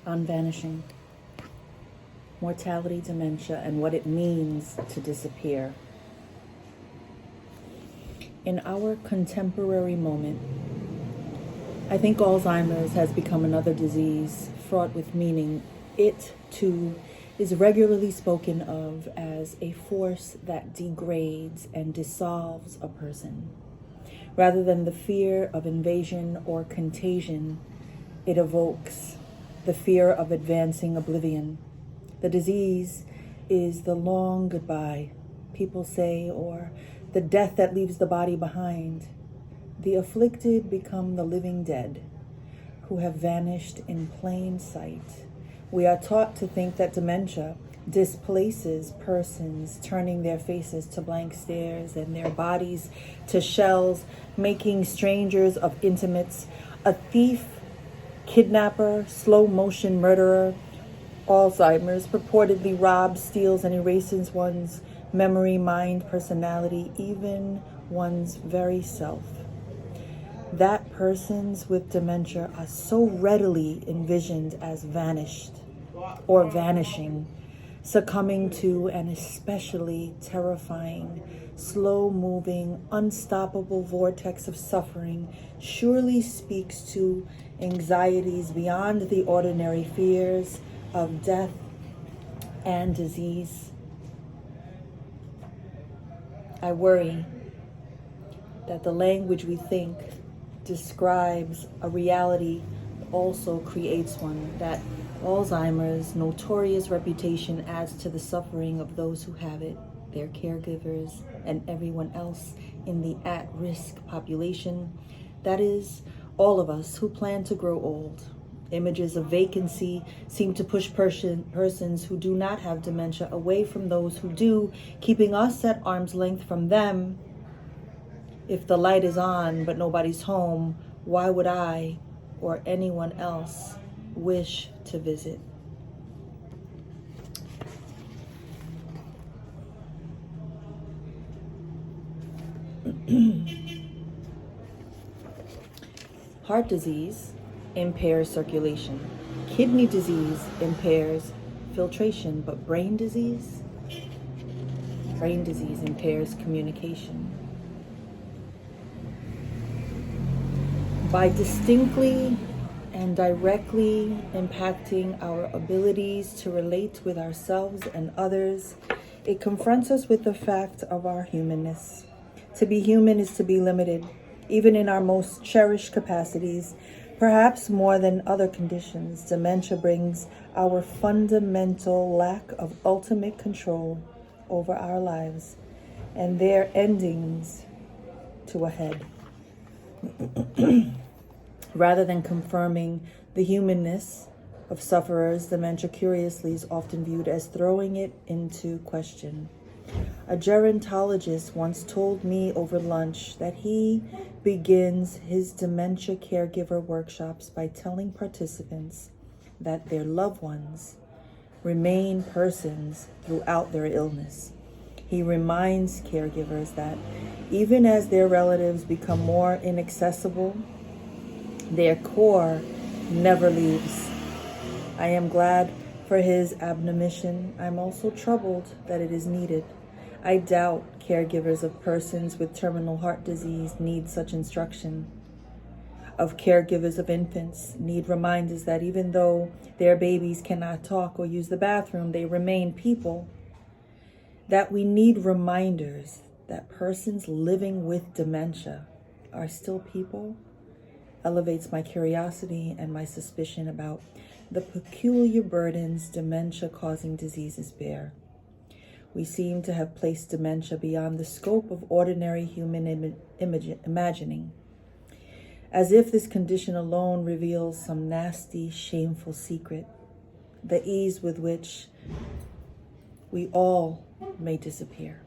on vanishing, mortality, dementia, and what it means to disappear. In our contemporary moment, I think Alzheimer's has become another disease fraught with meaning. It, too, is regularly spoken of as a force that degrades and dissolves a person. Rather than the fear of invasion or contagion, it evokes the fear of advancing oblivion. The disease is the long goodbye, people say, or the death that leaves the body behind. The afflicted become the living dead, who have vanished in plain sight. We are taught to think that dementia displaces persons, turning their faces to blank stares and their bodies to shells, making strangers of intimates. A thief, kidnapper, slow motion murderer, Alzheimer's purportedly robs, steals, and erases one's memory, mind, personality, even one's very self. That persons with dementia are so readily envisioned as vanished or vanishing, succumbing to an especially terrifying, slow-moving, unstoppable vortex of suffering surely speaks to anxieties beyond the ordinary fears of death and disease. I worry that the language we think describes a reality also creates one, that Alzheimer's notorious reputation adds to the suffering of those who have it, their caregivers, and everyone else in the at-risk population. That is, all of us who plan to grow old. Images of vacancy seem to push persons who do not have dementia away from those who do, keeping us at arm's length from them. If the light is on but nobody's home, why would I or anyone else wish to visit? Heart disease impairs circulation. Kidney disease impairs filtration, but brain disease impairs communication. By distinctly and directly impacting our abilities to relate with ourselves and others, it confronts us with the fact of our humanness. To be human is to be limited, even in our most cherished capacities. Perhaps more than other conditions, dementia brings our fundamental lack of ultimate control over our lives and their endings to a head. Rather than confirming the humanness of sufferers, dementia curiously is often viewed as throwing it into question. A gerontologist once told me over lunch that he begins his dementia caregiver workshops by telling participants that their loved ones remain persons throughout their illness. He reminds caregivers that even as their relatives become more inaccessible, their core never leaves. I am glad for his admonition. I'm also troubled that it is needed. I doubt caregivers of persons with terminal heart disease need such instruction. Of caregivers of infants need reminders that even though their babies cannot talk or use the bathroom, they remain people. That we need reminders that persons living with dementia are still people elevates my curiosity and my suspicion about the peculiar burdens dementia-causing diseases bear. We seem to have placed dementia beyond the scope of ordinary human imagining, as if this condition alone reveals some nasty, shameful secret, the ease with which we all may disappear.